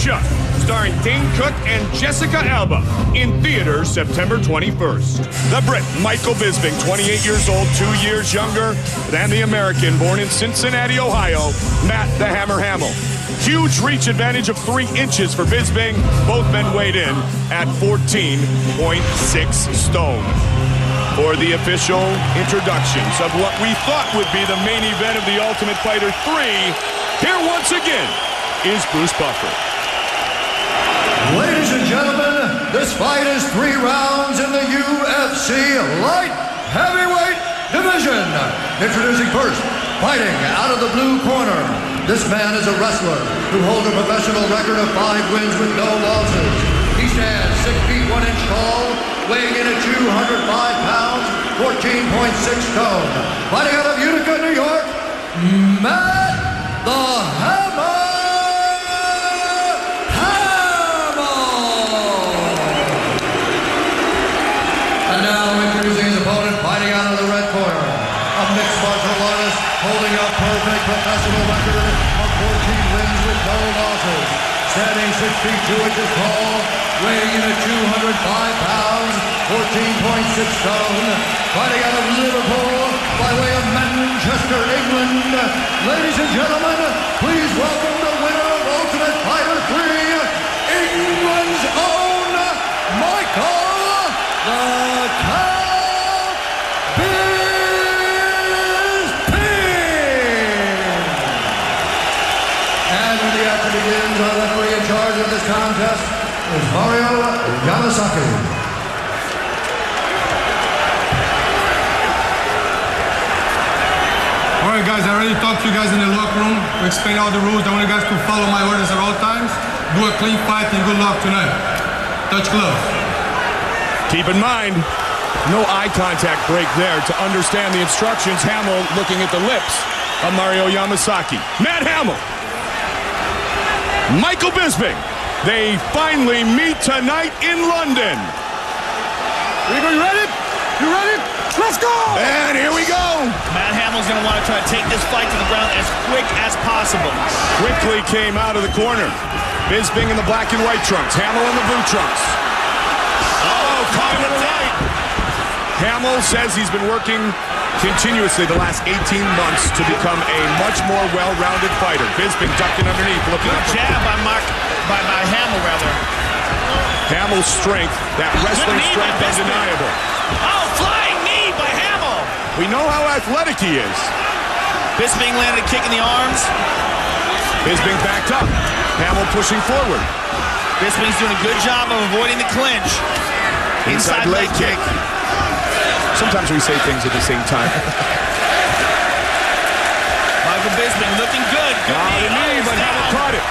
Chuck, starring Dane Cook and Jessica Alba, in theaters September 21st. The Brit, Michael Bisping, 28 years old, 2 years younger than the American, born in Cincinnati, Ohio, Matt the Hammer Hamill. Huge reach advantage of 3 inches for Bisping. Both men weighed in at 14.6 stone. For the official introductions of what we thought would be the main event of the Ultimate Fighter 3, here once again is Bruce Buffer. Ladies and gentlemen, this fight is 3 rounds in the UFC light heavyweight division. Introducing first, fighting out of the blue corner. This man is a wrestler who holds a professional record of 5 wins with no losses. He stands 6 feet 1 inch tall, weighing in at 205 pounds, 14.6 stone. Fighting out of Utica, New York, Matt the Hammer Hamill. And now introducing his opponent, fighting out of the red corner, a mixed martial artist holding a perfect professional record of 14 wins with no losses. Standing 6 feet 2 inches tall, weighing in at 205 pounds, 14.6 stone. Fighting out of Liverpool by way of Manchester, England. Ladies and gentlemen, please welcome the winner of Ultimate Fighter 3, England's own Michael the Count Bisping. And when the action begins, our referee in charge of this contest is Mario Yamasaki. Alright guys, I already talked to you guys in the locker room to explain all the rules. I want you guys to follow my orders at all times. Do a clean fight and good luck tonight. Touch gloves. Keep in mind, no eye contact break there to understand the instructions. Hamill looking at the lips of Mario Yamasaki. Matt Hamill, Michael Bisping. They finally meet tonight in London. You ready? You ready? Let's go! And here we go. Matt Hamill's going to want to try to take this fight to the ground as quick as possible. Quickly came out of the corner. Bisping in the black and white trunks. Hamill in the blue trunks. Oh, caught him right. Hamill says he's been working continuously the last 18 months to become a much more well-rounded fighter. Bisping ducking underneath, looking up. Jab by Hamill, rather. Hamill's strength, that wrestling strength, undeniable. Oh, flying knee by Hamill. We know how athletic he is. Bisping landed a kick in the arms. Bisping backed up. Hamill pushing forward. Bisping's doing a good job of avoiding the clinch. Inside leg kick. Sometimes we say things at the same time. Michael Bisping looking good. Good knee, but Hamill caught it.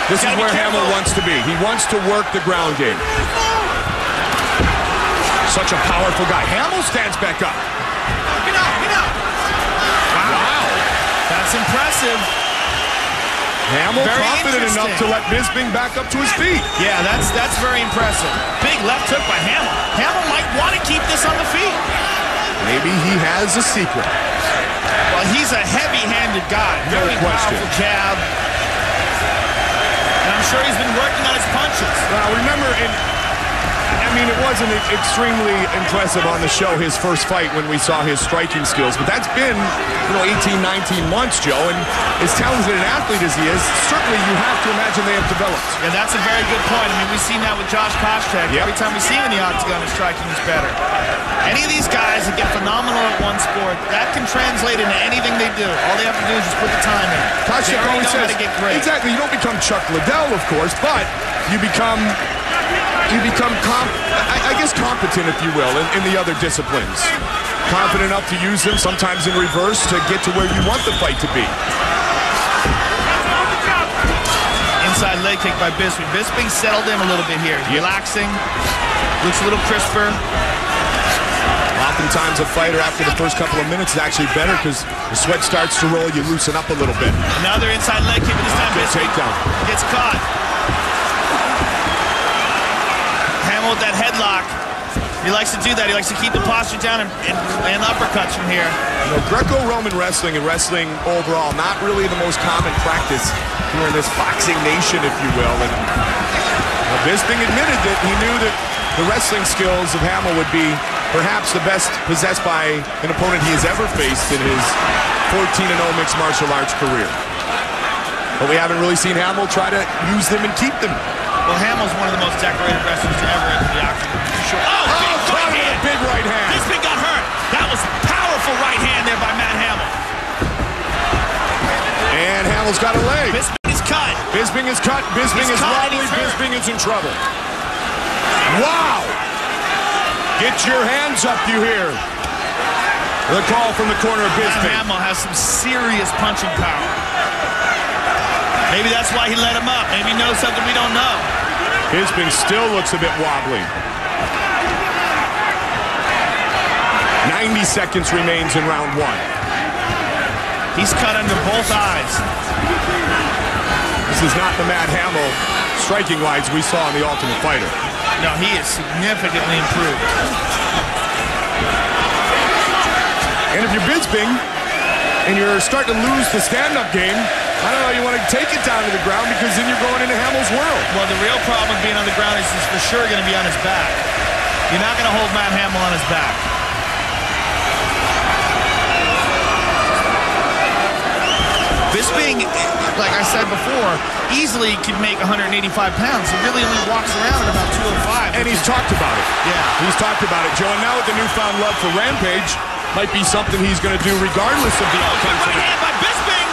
This is where Hamill wants to be. He wants to work the ground game. Such a powerful guy. Hamill stands back up. Get out, get out. Wow. That's impressive. Hamill confident enough to let Bisping back up to his feet. Yeah, that's very impressive. Big left hook by Hamill. Hamill might want to keep this on the feet. Maybe he has a secret. Well, he's a heavy-handed guy. Very powerful jab. And I'm sure he's been working on his punches. Well, remember, it wasn't extremely impressive on the show, his first fight, when we saw his striking skills. But that's been, 18, 19 months, Joe. And as talented an athlete as he is, certainly you have to imagine they have developed. Yeah, that's a very good point. We've seen that with Josh Koscheck. Yep. Every time we see him in the octagon, his striking is better. Any of these guys that get phenomenal at one sport, that can translate into anything they do. All they have to do is just put the time in. Koscheck always says, how to get great. Exactly, you don't become Chuck Liddell, of course, but you become competent, if you will, in the other disciplines. Confident enough to use them, sometimes in reverse, to get to where you want the fight to be. Inside leg kick by Bisping. Bisping settled in a little bit here. Relaxing. Looks a little crisper. Oftentimes a fighter after the first couple of minutes is actually better because the sweat starts to roll, you loosen up a little bit. Another inside leg kick, but this time Bisping gets caught. Hamill with that headlock. He likes to do that. He likes to keep the posture down and uppercuts from here. Greco-Roman wrestling and wrestling overall, not really the most common practice here in this boxing nation, if you will. And Bisping admitted that he knew that the wrestling skills of Hamill would be perhaps the best possessed by an opponent he has ever faced in his 14-0 mixed martial arts career. But we haven't really seen Hamill try to use them and keep them. Well, Hamill's one of the most decorated wrestlers to ever enter the octagon. Sure. Big right hand. Bisping got hurt. That was a powerful right hand there by Matt Hamill. And Hamill's got a leg. Bisping is cut. Bisping is cut. Bisping is wobbly. Bisping is in trouble. Wow! Get your hands up, you hear. The call from the corner of Bisping. Matt Hamill has some serious punching power. Maybe that's why he let him up. Maybe he knows something we don't know. Bisping still looks a bit wobbly. 90 seconds remains in round one. He's cut under both eyes. This is not the Matt Hamill striking-wise we saw in The Ultimate Fighter. No, he is significantly improved. And if you're Bisping and you're starting to lose the stand-up game, I don't know, you want to take it down to the ground because then you're going into Hamill's world. Well, the real problem with being on the ground is he's for sure going to be on his back. You're not going to hold Matt Hamill on his back. Bisping, like I said before, easily could make 185 pounds. He really only walks around at about 205. And he's talked about it. Yeah. He's talked about it, Joe. And now with the newfound love for Rampage, might be something he's going to do regardless of the outcome. Good right hand by Bisping.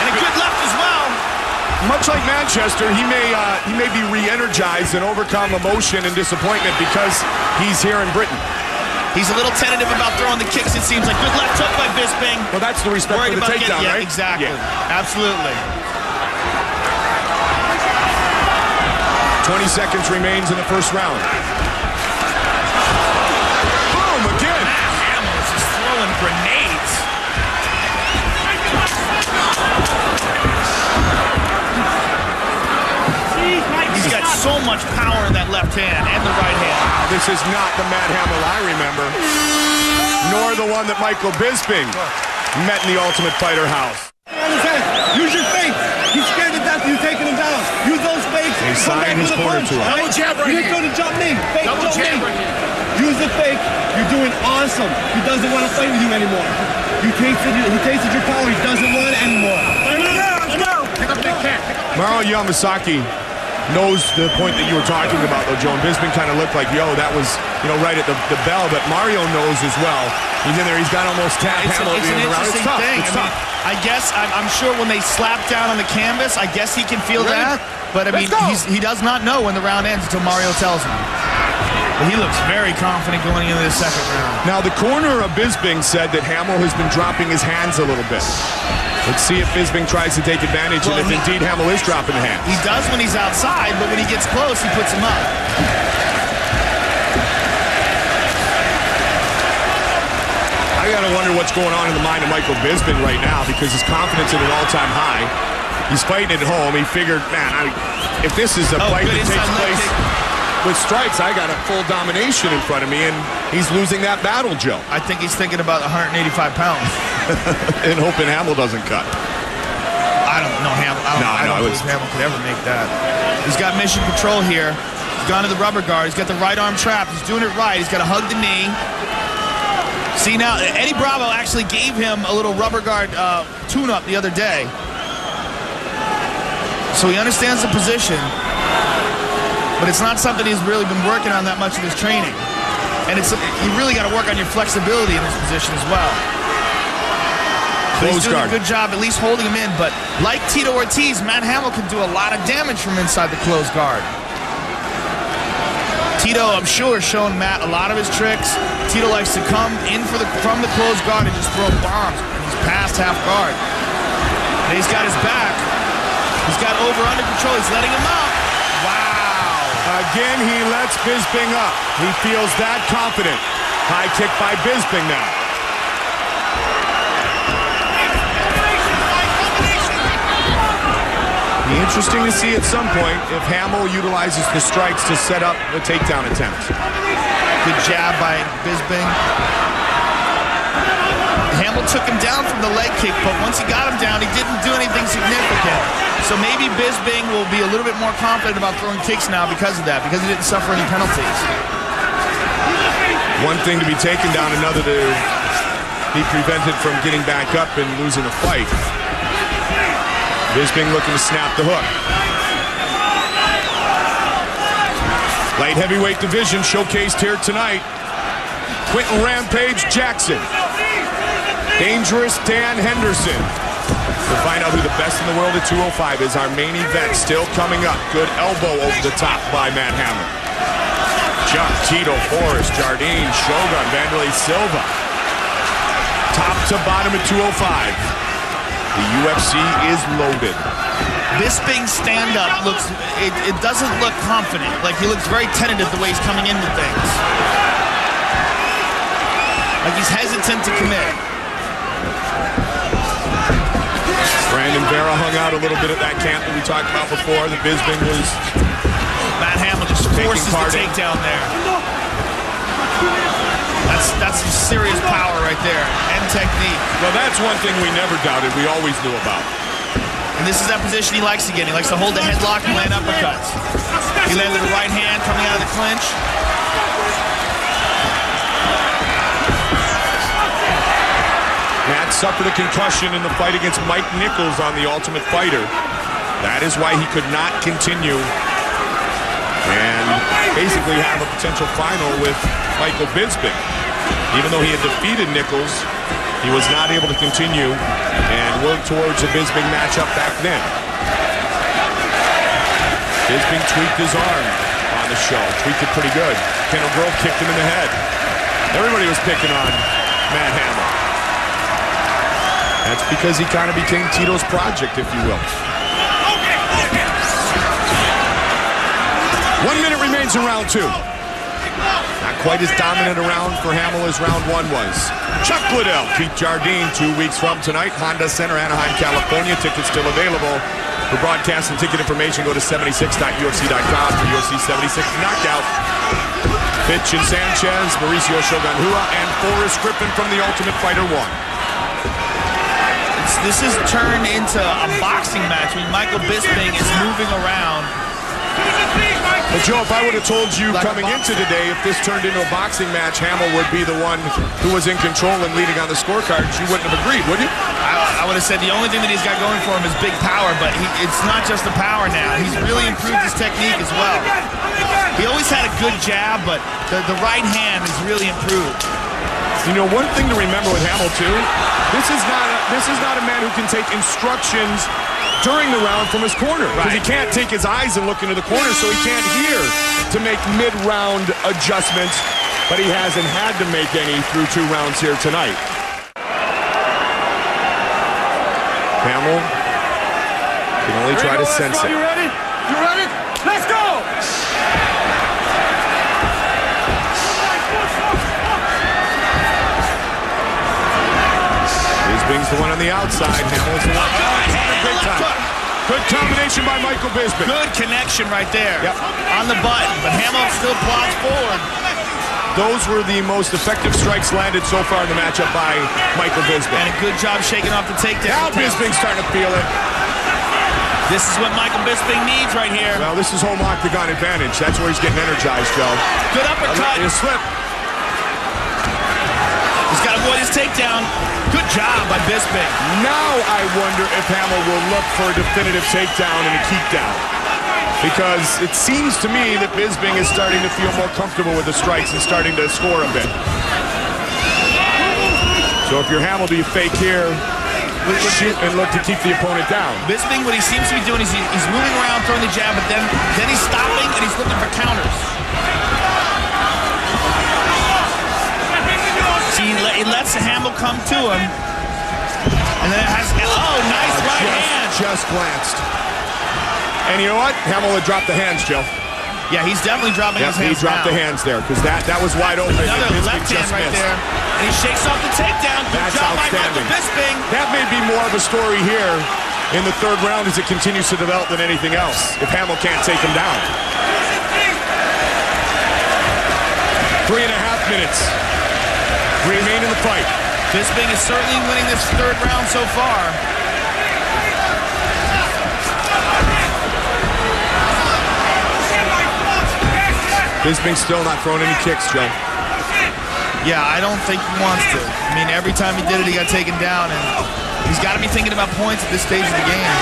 And a good left as well. Much like Manchester, he may be re-energized and overcome emotion and disappointment because he's here in Britain. He's a little tentative about throwing the kicks, it seems like. Good left hook by Bisping. Well, that's the respect for the takedown, right? Exactly. Yeah. Absolutely. 20 seconds remains in the first round. Boom, again. Matt Hamill is just throwing grenades. He's got so much power in that left hand and the right hand. Wow, this is not the Matt Hamill I remember, nor the one that Michael Bisping met in the Ultimate Fighter house. Use your fake. He's scared to death of you taking him down. Use those fakes. He signed his corner to him. Double jab right here. You're going to jump me. Fake double jab right here. Use the fake. You're doing awesome. He doesn't want to fight with you anymore. He tasted your power. He doesn't want it anymore. Let's go. Pick up big cat. Mario Yamasaki knows the point that you were talking about, though, Joe. And Bisping kind of looked like, yo, that was, right at the bell. But Mario knows as well. He's in there. He's got almost tapped Hamill It's an interesting thing. It's tough. I guess, I'm sure when they slap down on the canvas, I guess he can feel that. But, I mean, he does not know when the round ends until Mario tells him. But he looks very confident going into the second round. Now, the corner of Bisping said that Hamill has been dropping his hands a little bit. Let's see if Bisping tries to take advantage and if indeed Hamill is dropping the hands. He does when he's outside, but when he gets close, he puts him up. I gotta wonder what's going on in the mind of Michael Bisping right now because his confidence at an all-time high. He's fighting at home. He figured, man, if this is a fight that takes place with strikes, I got a full domination in front of me, and he's losing that battle, Joe. I think he's thinking about 185 pounds. And hoping Hamill doesn't cut. I don't know Hamill. I don't believe Hamill could ever make that. He's got mission control here. He's gone to the rubber guard. He's got the right arm trapped. He's doing it right. He's got to hug the knee. See, now, Eddie Bravo actually gave him a little rubber guard tune-up the other day. So he understands the position. But it's not something he's really been working on that much in his training. And you really got to work on your flexibility in this position as well. He's doing a good job at least holding him in. But like Tito Ortiz, Matt Hamill can do a lot of damage from inside the closed guard. Tito, I'm sure, is showing Matt a lot of his tricks. Tito likes to come in from the closed guard and just throw bombs. He's past half guard. And he's got his back. He's got over-under control. He's letting him up. Wow. Again, he lets Bisping up. He feels that confident. High kick by Bisping now. Be interesting to see at some point if Hamill utilizes the strikes to set up the takedown attempts. Good jab by Bisping. Hamill took him down from the leg kick, but once he got him down, he didn't do anything significant. So maybe Bisping will be a little bit more confident about throwing kicks now because of that, because he didn't suffer any penalties. One thing to be taken down, another to be prevented from getting back up and losing a fight. Bisping looking to snap the hook. Light heavyweight division showcased here tonight. Quentin Rampage Jackson. Dangerous Dan Henderson. We'll find out who the best in the world at 205 is. Our main event still coming up. Good elbow over the top by Matt Hamill. Chuck, Tito, Forrest, Jardine, Shogun, Vanderlei Silva. Top to bottom at 205. The UFC is loaded. Bisping's stand-up looks, it doesn't look confident. Like, he looks very tentative the way he's coming into things. Like he's hesitant to commit. Brandon Vera hung out a little bit at that camp that we talked about before. The Bisping was... Matt Hamill just forces the takedown there. That's some serious power right there, and technique. Well, that's one thing we never doubted, we always knew about. And this is that position he likes to get. He likes to hold the headlock and land uppercuts. He landed the right hand coming out of the clinch. Matt suffered a concussion in the fight against Mike Nichols on The Ultimate Fighter. That is why he could not continue and basically have a potential final with Michael Bisping. Even though he had defeated Nichols, he was not able to continue and work towards a Bisping matchup back then. Bisping tweaked his arm on the show, tweaked it pretty good. Kendall Grove kicked him in the head. Everybody was picking on Matt Hamill. That's because he kind of became Tito's project, if you will. 1 minute remains in round two. Not quite as dominant a round for Hamill as round one was. Chuck Liddell, Keith Jardine, 2 weeks from tonight. Honda Center, Anaheim, California. Tickets still available. For broadcast and ticket information, go to 76.ufc.com for UFC 76 Knockout. Fitch and Sanchez, Mauricio Shogun Rua, and Forrest Griffin from The Ultimate Fighter 1. This has turned into a boxing match. I mean, Michael Bisping is moving around. But Joe, if I would have told you coming into today, if this turned into a boxing match, Hamill would be the one who was in control and leading on the scorecards, you wouldn't have agreed, would you? I would have said the only thing that he's got going for him is big power, but it's not just the power now. He's really improved his technique as well. He always had a good jab, but the right hand has really improved. You know, one thing to remember with Hamill, too, this is not a man who can take instructions during the round from his corner. Because he can't take his eyes and look into the corner, so he can't hear to make mid-round adjustments. But he hasn't had to make any through 2 rounds here tonight. Hamill can only try to sense it. You ready? You ready? Let's go! Bisping's the one on the outside. Hamill's the one. Big time. Good combination by Michael Bisping. Good connection right there. Yep. On the button, but Hamill still plods forward. Those were the most effective strikes landed so far in the matchup by Michael Bisping. And a good job shaking off the takedown. Now Bisping's starting to feel it. This is what Michael Bisping needs right here. Well, this is home octagon advantage. That's where he's getting energized, Joe. Good uppercut. He'll slip. He's got to avoid his takedown. Good job by Bisping. Now I wonder if Hamill will look for a definitive takedown and a keep down. Because it seems to me that Bisping is starting to feel more comfortable with the strikes and starting to score a bit. So if you're Hamill, do you fake here, shoot, and look to keep the opponent down? Bisping, what he seems to be doing is he's moving around, throwing the jab, but then he's stopping and he's looking for counters. See, he lets Hamill come to him, and then it has, nice right hand. Just glanced. And you know what? Hamill had dropped the hands, Joe. Yeah, he's definitely dropping his hands. He dropped the hands there, because that was wide open. Another left hand right there. And he shakes off the takedown. Good job by Michael Bisping. That may be more of a story here in the 3rd round as it continues to develop than anything else, if Hamill can't take him down. 3.5 minutes remain in the fight. Bisping is certainly winning this third round so far. Bisping's still not throwing any kicks, Joe. Yeah, I don't think he wants to. I mean, every time he did it, he got taken down, and he's got to be thinking about points at this stage of the game.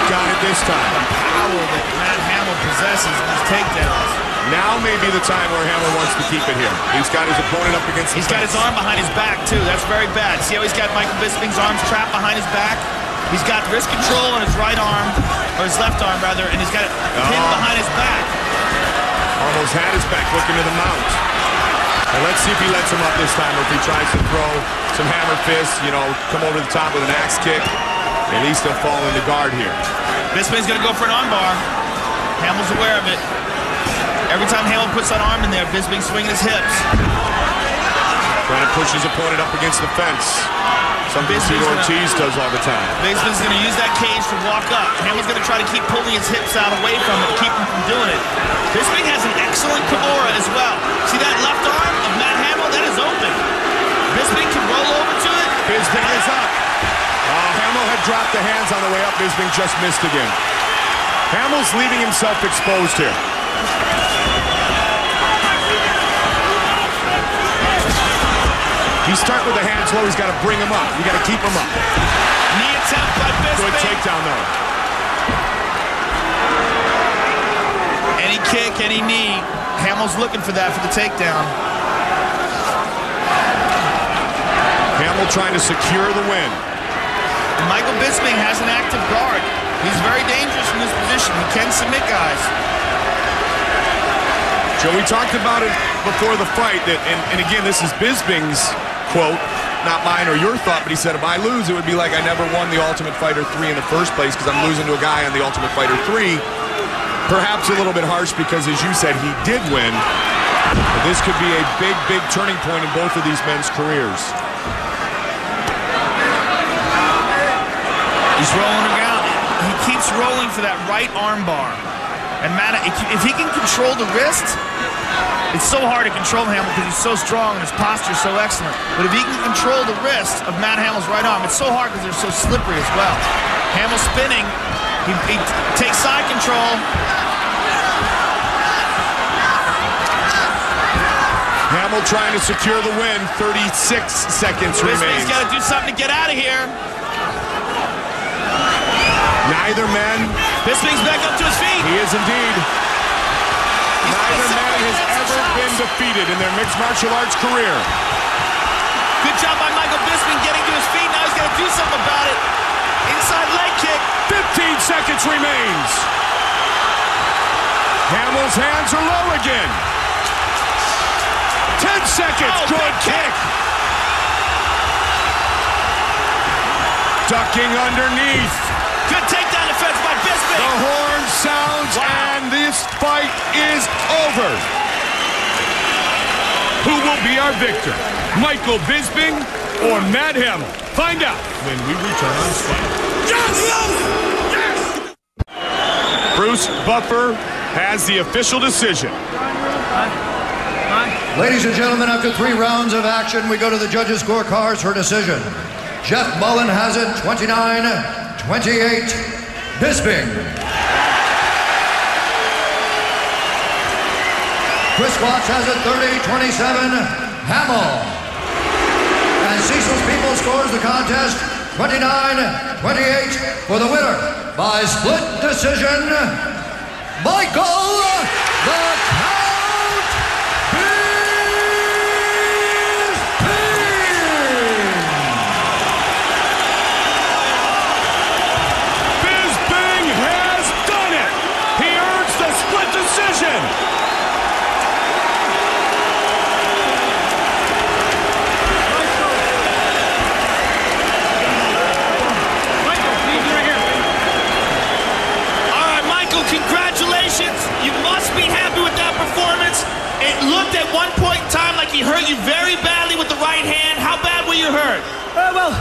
Got it this time. The power that Matt Hamill possesses in these takedowns. Now may be the time where Hamill wants to keep it here. He's got his opponent up against the He's got his arm behind his back, too. That's very bad. See how he's got Michael Bisping's arms trapped behind his back? He's got wrist control on his right arm, or his left arm, rather, and he's got it pinned behind his back. Almost had his back looking to the mount. And let's see if he lets him up this time, or if he tries to throw some hammer fists, you know, come over the top with an axe kick. At least he'll fall into guard here. Bisping's going to go for an armbar. Hamill's aware of it. Every time Hamill puts that arm in there, Bisping's swinging his hips. Trying to push his opponent up against the fence. Something Ortiz does all the time. Bisping's going to use that cage to walk up. Hamill's going to try to keep pulling his hips out away from it to keep him from doing it. Bisping has an excellent Kimura as well. See that left arm of Matt Hamill? That is open. Bisping can roll over to it. Bisping is up. Hamill had dropped the hands on the way up. Bisping just missed again. Hamill's leaving himself exposed here. You start with the hands low, he's got to bring him up. You got to keep him up. Knee attempt by Bisping. Good takedown, though. Any kick, any knee. Hamill's looking for that for the takedown. Hamill trying to secure the win. And Michael Bisping has an active guard. He's very dangerous from this position. He can submit guys. Joe, we talked about it before the fight, that, and again, this is Bisping's quote, not mine or your thought, but he said, if I lose, it would be like I never won the Ultimate Fighter 3 in the first place because I'm losing to a guy on the Ultimate Fighter 3. Perhaps a little bit harsh because, as you said, he did win. But this could be a big, big turning point in both of these men's careers. He's rolling around. He keeps rolling for that right arm bar. And Matt, if he can control the wrist, it's so hard to control Hamill because he's so strong and his posture is so excellent. But if he can control the wrist of Matt Hamill's right arm, it's so hard because they're so slippery as well. Hamill spinning. He takes side control. Hamill trying to secure the win. 36 seconds remains. Bisping's got to do something to get out of here. Neither man. Bisping's back up to his feet. He is indeed. Neither man has ever been defeated in their mixed martial arts career. Good job by Michael Bisping getting to his feet. Now he's got to do something about it. Inside leg kick. 15 seconds remains. Hamill's hands are low again. 10 seconds. Oh, good kick. Ducking underneath. Good takedown defense by Bisping. The horn sounds, and this fight is over. Who will be our victor? Michael Bisping or Matt Hamill? Find out when we return on Spike. Yes! Bruce Buffer has the official decision. Ladies and gentlemen, after 3 rounds of action, we go to the judges' scorecards for decision. Jeff Mullen has it 29-28, Bisping. Chris Watts has it 30-27, Hamill. And Cecil's People scores the contest 29-28 for the winner by split decision, Michael the Count Bisping. Bisping has done it. He earns the split decision. Congratulations. You must be happy with that performance. It looked at one point in time like he hurt you very badly with the right hand. How bad were you hurt? Well,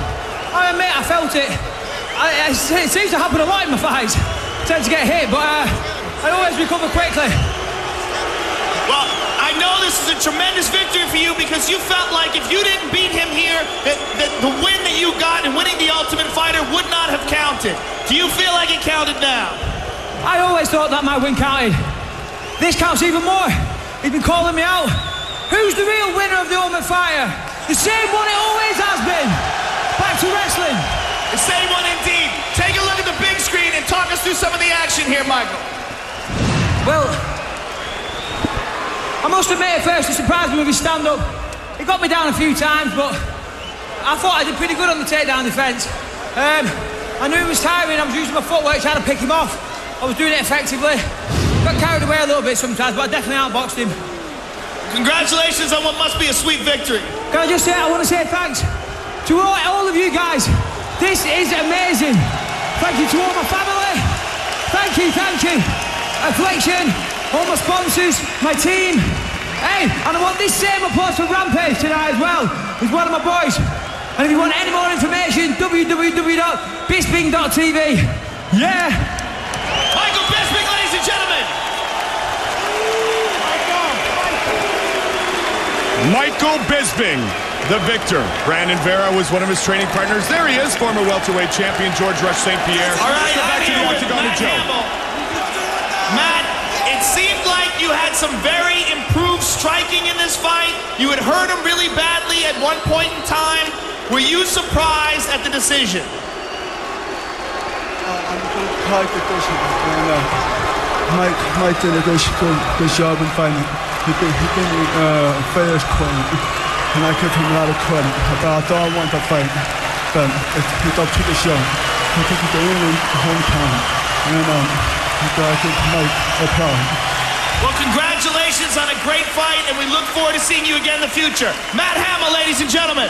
I admit I felt it. It seems to happen a lot in my fights. I tend to get hit, but I always recover quickly. Well, I I know this is a tremendous victory for you because you felt like if you didn't beat him here, that the win that you got in winning the Ultimate Fighter would not have counted. Do you feel like it counted now? I always thought that my win counted. This counts even more. He's been calling me out. Who's the real winner of the Ultimate Fighter? The same one it always has been. Back to wrestling. The same one indeed. Take a look at the big screen and talk us through some of the action here, Michael. Well, I must admit at first he surprised me with his stand-up. He got me down a few times, but I thought I did pretty good on the takedown defence. I knew he was tiring, I was using my footwork trying to pick him off. I was doing it effectively. Got carried away a little bit sometimes, but I definitely outboxed him. Congratulations on what must be a sweet victory. Can I just say, I want to say thanks to all of you guys. This is amazing. Thank you to all my family. Thank you. Affliction, all my sponsors, my team. Hey, and I want this same applause for Rampage tonight as well. He's one of my boys. And if you want any more information, www.bisping.tv. Yeah. Michael Bisping, ladies and gentlemen. Michael Bisping, the victor. Brandon Vera was one of his training partners. There he is, former welterweight champion George Rush St. Pierre. All right, back to the octagon to Joe. Matt, it seemed like you had some very improved striking in this fight. You had hurt him really badly at one point in time. Were you surprised at the decision? I'm quite decision. Mike did a good job in fighting. He gave me fairest credit, and I give him a lot of credit. But I thought I won the fight, but it's up to the show. I think he's the only hometown, and I give Mike a problem. Well, congratulations on a great fight, and we look forward to seeing you again in the future. Matt Hamill, ladies and gentlemen.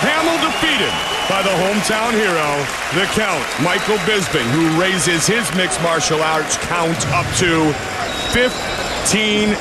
Hamill defeated by the hometown hero, the Count, Michael Bisping, who raises his mixed martial arts count up to 15-0.